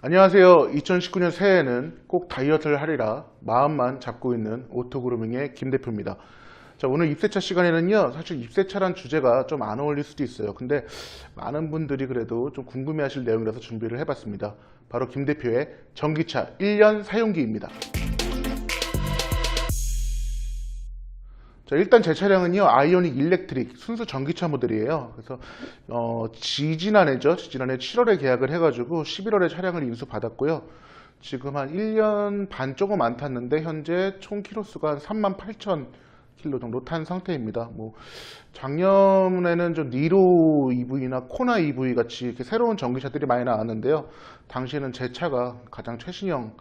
안녕하세요. 2019년 새해에는 꼭 다이어트를 하리라 마음만 잡고 있는 오토그루밍의 김 대표입니다. 자, 오늘 입세차 시간에는요, 사실 입세차란 주제가 좀 안 어울릴 수도 있어요. 근데 많은 분들이 그래도 좀 궁금해 하실 내용이라서 준비를 해봤습니다. 바로 김 대표의 전기차 1년 사용기입니다. 자, 일단 제 차량은요, 아이오닉 일렉트릭 순수 전기차 모델이에요. 그래서 지지난해 7월에 계약을 해가지고 11월에 차량을 인수받았고요. 지금 한 1년 반 조금 안 탔는데 현재 총 키로수가 한 38,000km 정도 탄 상태입니다. 작년에는 좀 니로 EV나 코나 EV 같이 이렇게 새로운 전기차들이 많이 나왔는데요. 당시에는 제 차가 가장 최신형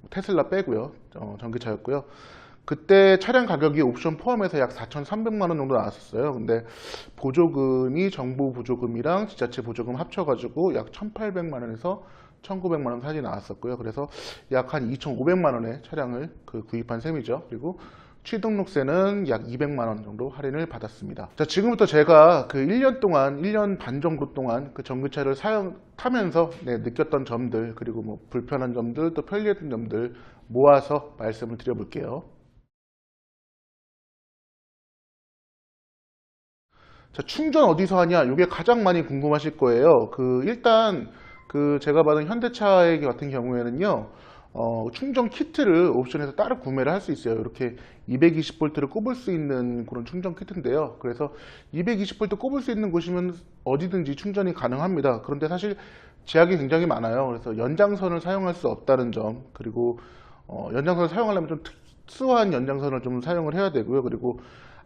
테슬라 빼고요, 전기차였고요. 그때 차량 가격이 옵션 포함해서 약 4,300만 원 정도 나왔었어요. 근데 보조금이 정부 보조금이랑 지자체 보조금 합쳐가지고 약 1,800만 원에서 1,900만 원 사이에 나왔었고요. 그래서 약 한 2,500만 원의 차량을 구입한 셈이죠. 그리고 취등록세는 약 200만 원 정도 할인을 받았습니다. 자, 지금부터 제가 1년 반 정도 동안 그 전기차를 타면서 느꼈던 점들, 그리고 불편한 점들, 또 편리했던 점들 모아서 말씀을 드려볼게요. 자, 충전 어디서 하냐? 이게 가장 많이 궁금하실 거예요. 일단 제가 받은 현대차 같은 경우에는요, 충전 키트를 옵션에서 따로 구매를 할 수 있어요. 이렇게 220V를 꼽을 수 있는 그런 충전 키트인데요. 그래서 220V 꼽을 수 있는 곳이면 어디든지 충전이 가능합니다. 그런데 사실 제약이 굉장히 많아요. 그래서 연장선을 사용할 수 없다는 점, 그리고 연장선을 사용하려면 좀 특수한 연장선을 좀 사용을 해야 되고요. 그리고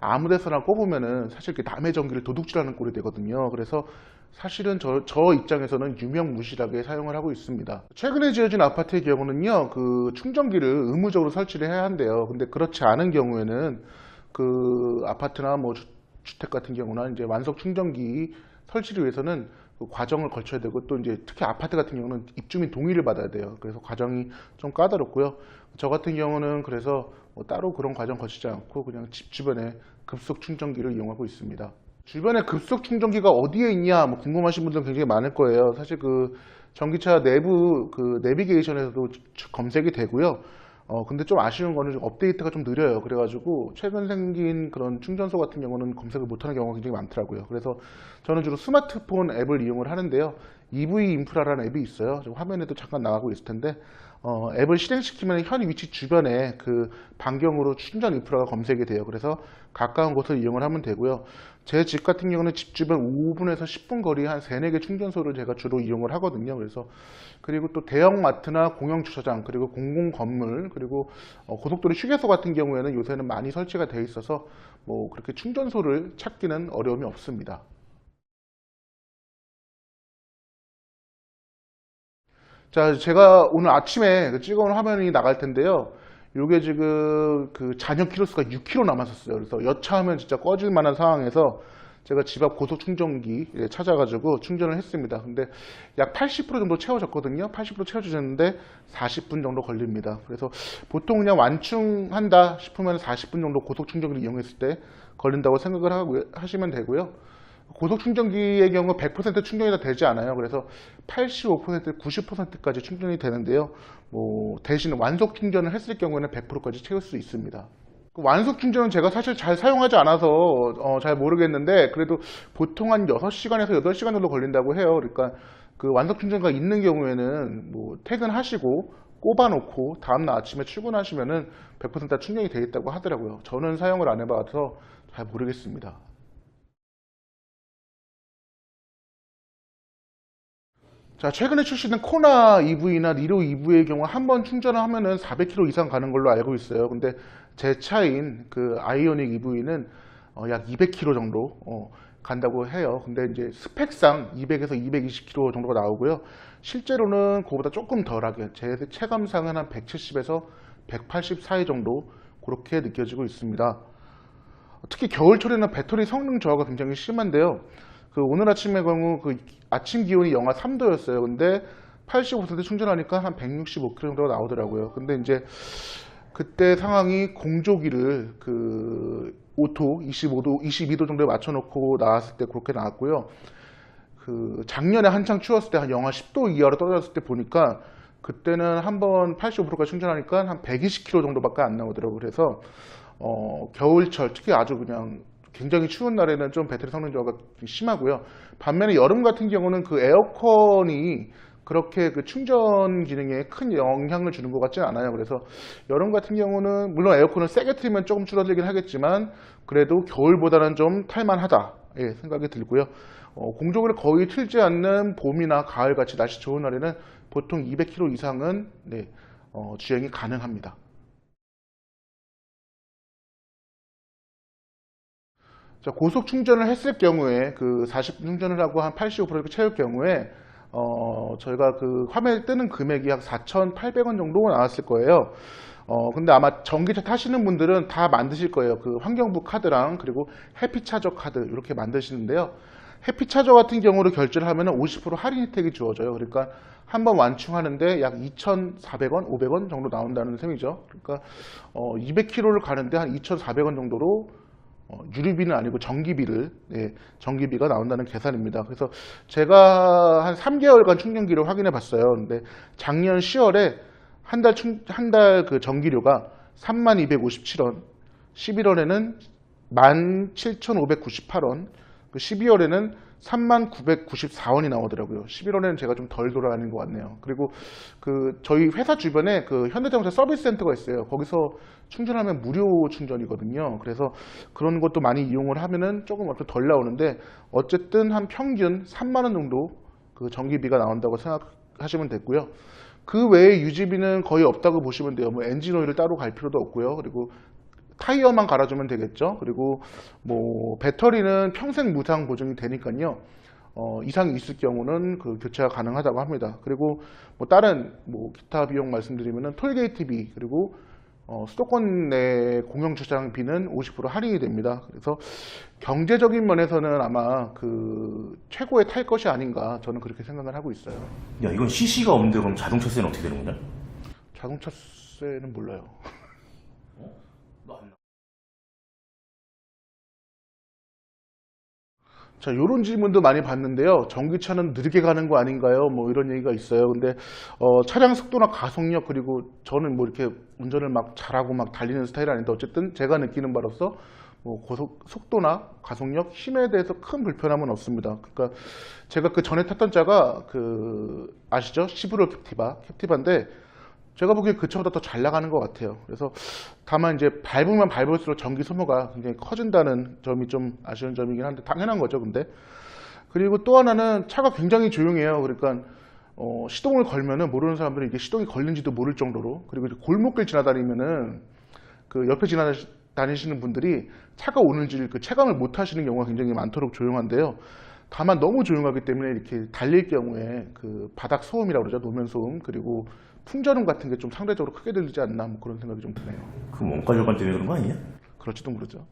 아무 데서나 꼽으면은 사실 남의 전기를 도둑질하는 꼴이 되거든요. 그래서 사실은 저 입장에서는 유명무실하게 사용을 하고 있습니다. 최근에 지어진 아파트의 경우는요, 충전기를 의무적으로 설치를 해야 한대요. 근데 그렇지 않은 경우에는 아파트나 주택 같은 경우나 이제 완속 충전기 설치를 위해서는 과정을 거쳐야 되고, 또 이제 특히 아파트 같은 경우는 입주민 동의를 받아야 돼요. 그래서 과정이 좀 까다롭고요. 저 같은 경우는 그래서 따로 그런 과정 거치지 않고 그냥 집 주변에 급속 충전기를 이용하고 있습니다. 주변에 급속 충전기가 어디에 있냐 궁금하신 분들 굉장히 많을 거예요. 사실 전기차 내부 내비게이션에서도 검색이 되고요. 근데 좀 아쉬운 거는 업데이트가 좀 느려요. 그래가지고 최근 생긴 그런 충전소 같은 경우는 검색을 못하는 경우가 굉장히 많더라고요. 그래서 저는 주로 스마트폰 앱을 이용을 하는데요. EV 인프라라는 앱이 있어요. 지금 화면에도 잠깐 나가고 있을 텐데, 앱을 실행시키면 현 위치 주변에 반경으로 충전 인프라가 검색이 돼요. 그래서 가까운 곳을 이용을 하면 되고요. 제 집 같은 경우는 집 주변 5분에서 10분 거리에 한 3, 4개 충전소를 제가 주로 이용을 하거든요. 그리고 또 대형 마트나 공영 주차장, 그리고 공공 건물, 그리고 고속도로 휴게소 같은 경우에는 요새는 많이 설치가 되어 있어서 그렇게 충전소를 찾기는 어려움이 없습니다. 자, 제가 오늘 아침에 찍어온 화면이 나갈 텐데요. 요게 지금 잔여 키로수가 6km 남았었어요. 그래서 여차하면 진짜 꺼질 만한 상황에서 제가 집 앞 고속 충전기 찾아가지고 충전을 했습니다. 근데 약 80% 정도 채워졌거든요. 80% 채워주셨는데 40분 정도 걸립니다. 그래서 보통 그냥 완충한다 싶으면 40분 정도 고속 충전기를 이용했을 때 걸린다고 생각을 하시면 되고요. 고속 충전기의 경우 100% 충전이 다 되지 않아요. 그래서 85%, 90%까지 충전이 되는데요. 대신 완속 충전을 했을 경우에는 100%까지 채울 수 있습니다. 완속 충전은 제가 사실 잘 사용하지 않아서 잘 모르겠는데, 그래도 보통 한 6시간에서 8시간 정도 걸린다고 해요. 그러니까 완속 충전기가 있는 경우에는 퇴근하시고 꼽아놓고 다음날 아침에 출근하시면은 100%다 충전이 되어 있다고 하더라고요. 저는 사용을 안 해봐서 잘 모르겠습니다. 자, 최근에 출시된 코나 EV나 니로 EV의 경우 한 번 충전을 하면은 400km 이상 가는 걸로 알고 있어요. 근데 제 차인 아이오닉 EV는 약 200km 정도 간다고 해요. 근데 이제 스펙상 200에서 220km 정도가 나오고요. 실제로는 그거보다 조금 덜하게, 제 체감상은 한 170에서 180 사이 정도 그렇게 느껴지고 있습니다. 특히 겨울철에는 배터리 성능 저하가 굉장히 심한데요. 오늘 아침의 경우 아침 기온이 영하 3도였어요. 근데 85% 충전하니까 한 165km 정도가 나오더라고요. 근데 이제 그때 상황이 공조기를 오토 22도 정도에 맞춰놓고 나왔을 때 그렇게 나왔고요. 작년에 한창 추웠을 때 한 영하 10도 이하로 떨어졌을 때 보니까 그때는 한번 85%까지 충전하니까 한 120km 정도밖에 안 나오더라고요. 그래서 겨울철 특히 아주 그냥 굉장히 추운 날에는 좀 배터리 성능 저하가 심하고요. 반면에 여름 같은 경우는 그 에어컨이 그렇게 그 충전 기능에 큰 영향을 주는 것 같지는 않아요. 그래서 여름 같은 경우는 물론 에어컨을 세게 틀면 조금 줄어들긴 하겠지만 그래도 겨울보다는 좀 탈만하다 생각이 들고요. 공조기를 거의 틀지 않는 봄이나 가을 같이 날씨 좋은 날에는 보통 200km 이상은 주행이 가능합니다. 자, 고속 충전을 했을 경우에 그 40분 충전을 하고 한 85% 채울 경우에 저희가 그 화면에 뜨는 금액이 약 4,800원 정도 나왔을 거예요. 근데 아마 전기차 타시는 분들은 다 만드실 거예요. 그 환경부 카드랑 그리고 해피차저 카드 이렇게 만드시는데요. 해피차저 같은 경우로 결제를 하면 50% 할인 혜택이 주어져요. 그러니까 한번 완충하는데 약 2,400원, 500원 정도 나온다는 셈이죠. 그러니까 200km를 가는데 한 2,400원 정도로 유류비는 아니고 전기비가 나온다는 계산입니다. 그래서 제가 한 3개월간 충전기를 확인해 봤어요. 근데 작년 10월에 한 달 그 전기료가 3257원, 11월에는 17,598원, 12월에는 3994원이 나오더라고요. 11월에는 제가 좀 덜 돌아다니는 것 같네요. 그리고 그 저희 회사 주변에 그 현대자동차 서비스 센터가 있어요. 거기서 충전하면 무료 충전이거든요. 그래서 그런 것도 많이 이용을 하면은 조금 덜 나오는데 어쨌든 한 평균 3만 원 정도 그 전기비가 나온다고 생각하시면 됐고요. 그 외에 유지비는 거의 없다고 보시면 돼요. 뭐 엔진 오일을 따로 갈 필요도 없고요. 그리고 타이어만 갈아주면 되겠죠. 그리고 뭐 배터리는 평생 무상 보증이 되니까요. 이상이 있을 경우는 그 교체가 가능하다고 합니다. 그리고 뭐 다른 뭐 기타 비용 말씀드리면은 톨게이트비 그리고 수도권 내 공영 주차장비는 50% 할인이 됩니다. 그래서 경제적인 면에서는 아마 그 최고의 탈 것이 아닌가 저는 그렇게 생각을 하고 있어요. 야, 이건 CC가 없는데 그럼 자동차세는 어떻게 되는 거냐? 자동차세는 몰라요. 자, 요런 질문도 많이 받는데요. 전기차는 느리게 가는 거 아닌가요? 뭐 이런 얘기가 있어요. 근데 차량 속도나 가속력 그리고 저는 뭐 이렇게 운전을 막 잘하고 막 달리는 스타일이 아닌데 어쨌든 제가 느끼는 바로서 뭐 속도나 가속력, 힘에 대해서 큰 불편함은 없습니다. 그러니까 제가 그 전에 탔던 차가 그 아시죠? 시브로 캡티바인데 제가 보기에 그 차보다 더 잘 나가는 것 같아요. 그래서 다만 이제 밟으면 밟을수록 전기 소모가 굉장히 커진다는 점이 좀 아쉬운 점이긴 한데 당연한 거죠, 근데. 그리고 또 하나는 차가 굉장히 조용해요. 그러니까 시동을 걸면은 모르는 사람들은 이게 시동이 걸린지도 모를 정도로 그리고 이제 골목길 지나다니면은 그 옆에 지나다니시는 분들이 차가 오는지 그 체감을 못 하시는 경우가 굉장히 많도록 조용한데요. 다만 너무 조용하기 때문에 이렇게 달릴 경우에 그 바닥 소음이라고 그러죠. 노면 소음 그리고 풍절음 같은 게 좀 상대적으로 크게 들리지 않나 뭐 그런 생각이 좀 드네요. 그 원가 절감 때문에 그런 거 아니냐? 그럴지도 모르죠.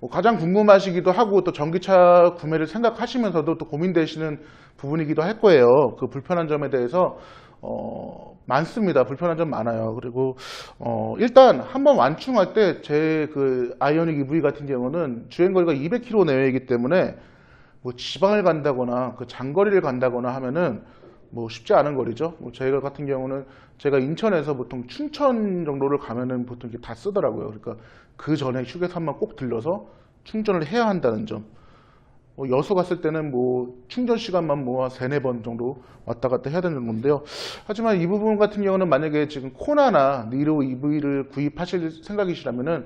뭐 가장 궁금하시기도 하고 또 전기차 구매를 생각하시면서도 또 고민되시는 부분이기도 할 거예요. 그 불편한 점에 대해서 많습니다. 불편한 점 많아요. 그리고 일단 한번 완충할 때 제 그 아이오닉 EV 같은 경우는 주행거리가 200km 내외이기 때문에 뭐 지방을 간다거나 그 장거리를 간다거나 하면은 뭐 쉽지 않은 거리죠. 뭐 저희가 같은 경우는 제가 인천에서 보통 춘천 정도를 가면은 보통 이렇게 다 쓰더라고요. 그러니까 그 전에 휴게소 한번 꼭 들러서 충전을 해야 한다는 점. 여수 갔을 때는 뭐 충전 시간만 뭐 한 3-4번 정도 왔다 갔다 해야 되는 건데요. 하지만 이 부분 같은 경우는 만약에 지금 코나나 니로 EV를 구입하실 생각이시라면은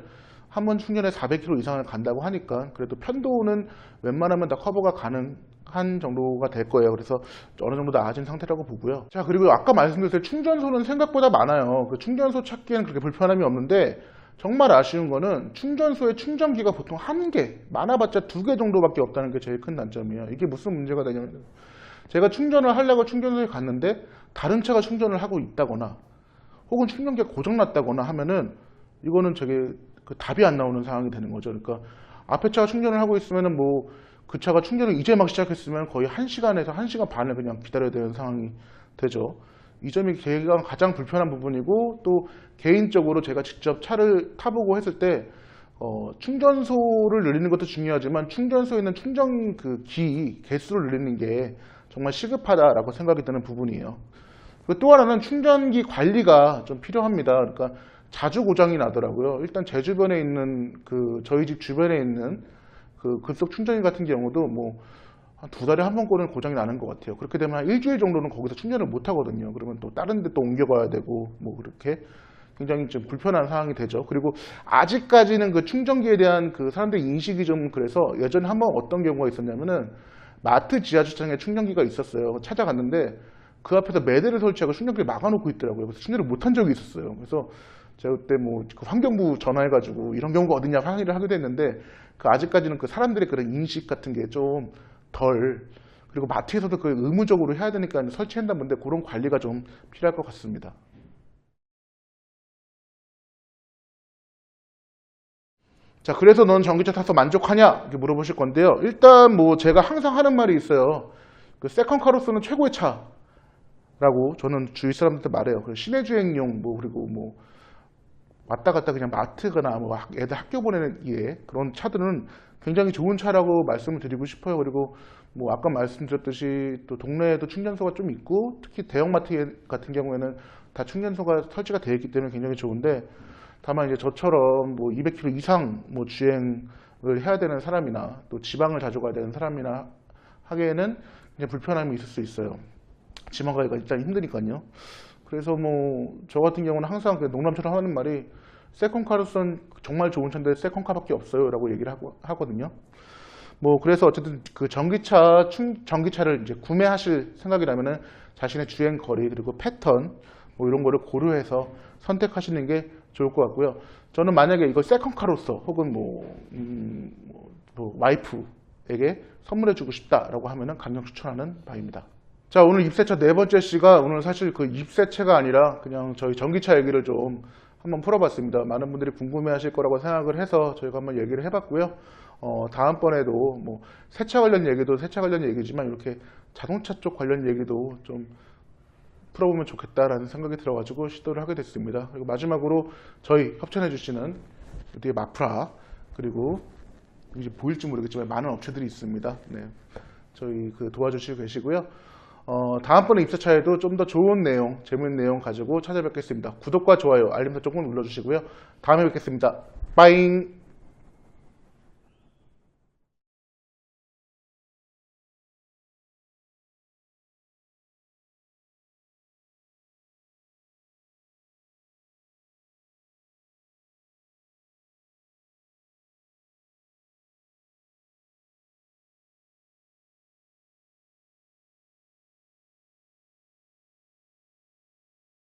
한 번 충전에 400km 이상을 간다고 하니까 그래도 편도는 웬만하면 다 커버가 가능한 정도가 될 거예요. 그래서 어느 정도 나아진 상태라고 보고요. 자, 그리고 아까 말씀드렸을 때 충전소는 생각보다 많아요. 그 충전소 찾기에는 그렇게 불편함이 없는데 정말 아쉬운 거는 충전소의 충전기가 보통 1개, 많아봤자 2개 정도밖에 없다는 게 제일 큰 단점이에요. 이게 무슨 문제가 되냐면 제가 충전을 하려고 충전소에 갔는데 다른 차가 충전을 하고 있다거나 혹은 충전기가 고장났다거나 하면은 이거는 저게 그 답이 안 나오는 상황이 되는 거죠. 그러니까 앞에 차가 충전을 하고 있으면은 뭐 그 차가 충전을 이제 막 시작했으면 거의 1시간에서 1시간 반을 그냥 기다려야 되는 상황이 되죠. 이 점이 제가 가장 불편한 부분이고 또 개인적으로 제가 직접 차를 타보고 했을 때 충전소를 늘리는 것도 중요하지만 충전소에 있는 충전 그 개수를 늘리는 게 정말 시급하다라고 생각이 드는 부분이에요. 그리고 또 하나는 충전기 관리가 좀 필요합니다. 그러니까 자주 고장이 나더라고요. 일단 제 주변에 있는 저희 집 주변에 있는 급속 충전기 같은 경우도 뭐 한 2달에 한 번꼴은 고장이 나는 것 같아요. 그렇게 되면 한 일주일 정도는 거기서 충전을 못 하거든요. 그러면 또 다른 데 또 옮겨가야 되고 뭐 그렇게 굉장히 좀 불편한 상황이 되죠. 그리고 아직까지는 그 충전기에 대한 그 사람들의 인식이 좀 그래서 예전에 한번 어떤 경우가 있었냐면은 마트 지하주차장에 충전기가 있었어요. 찾아갔는데 그 앞에서 매대를 설치하고 충전기를 막아놓고 있더라고요. 그래서 충전을 못한 적이 있었어요. 그래서 제가 그때 뭐 그 환경부 전화해가지고 이런 경우가 어딨냐 항의를 하게 됐는데 아직까지는 그 사람들의 그런 인식 같은 게 좀 덜, 그리고 마트에서도 그 의무적으로 해야 되니까 설치한다는 건데 그런 관리가 좀 필요할 것 같습니다. 자, 그래서 넌 전기차 타서 만족하냐? 이렇게 물어보실 건데요. 일단 뭐 제가 항상 하는 말이 있어요. 그 세컨카로서는 최고의 차라고 저는 주위 사람들한테 말해요. 그리고 시내 주행용 뭐 그리고 뭐 왔다 갔다 그냥 마트거나 뭐 애들 학교 보내기에 그런 차들은 굉장히 좋은 차라고 말씀을 드리고 싶어요. 그리고 뭐 아까 말씀드렸듯이 또 동네에도 충전소가 좀 있고 특히 대형마트 같은 경우에는 다 충전소가 설치가 되어 있기 때문에 굉장히 좋은데 다만 이제 저처럼 뭐 200km 이상 뭐 주행을 해야 되는 사람이나 또 지방을 자주 가야 되는 사람이나 하기에는 그냥 불편함이 있을 수 있어요. 지방 가기가 일단 힘드니까요. 그래서 뭐 저 같은 경우는 항상 농담처럼 하는 말이 세컨카로선 정말 좋은 차인데 세컨카밖에 없어요 라고 얘기를 하거든요. 뭐 그래서 어쨌든 그 전기차를 이제 구매하실 생각이라면은 자신의 주행 거리 그리고 패턴 뭐 이런 거를 고려해서 선택하시는 게 좋을 것 같고요. 저는 만약에 이걸 세컨카로서 혹은 뭐 와이프에게 선물해주고 싶다라고 하면은 강력 추천하는 바입니다. 자, 오늘 입세차 네 번째 시가 오늘 사실 그 입세차가 아니라 그냥 저희 전기차 얘기를 좀 한번 풀어봤습니다. 많은 분들이 궁금해하실 거라고 생각을 해서 저희가 한번 얘기를 해봤고요. 다음번에도 뭐 세차 관련 얘기도 세차 관련 얘기지만 이렇게 자동차 쪽 관련 얘기도 좀 풀어보면 좋겠다라는 생각이 들어가지고 시도를 하게 됐습니다. 그리고 마지막으로 저희 협찬해주시는 뒤에 마프라 그리고 이제 보일지 모르겠지만 많은 업체들이 있습니다. 네, 저희 도와주시고 계시고요. 다음번에 입사차에도 좀 더 좋은 내용, 재밌는 내용 가지고 찾아뵙겠습니다. 구독과 좋아요, 알림 설정을 눌러주시고요. 다음에 뵙겠습니다. 빠잉!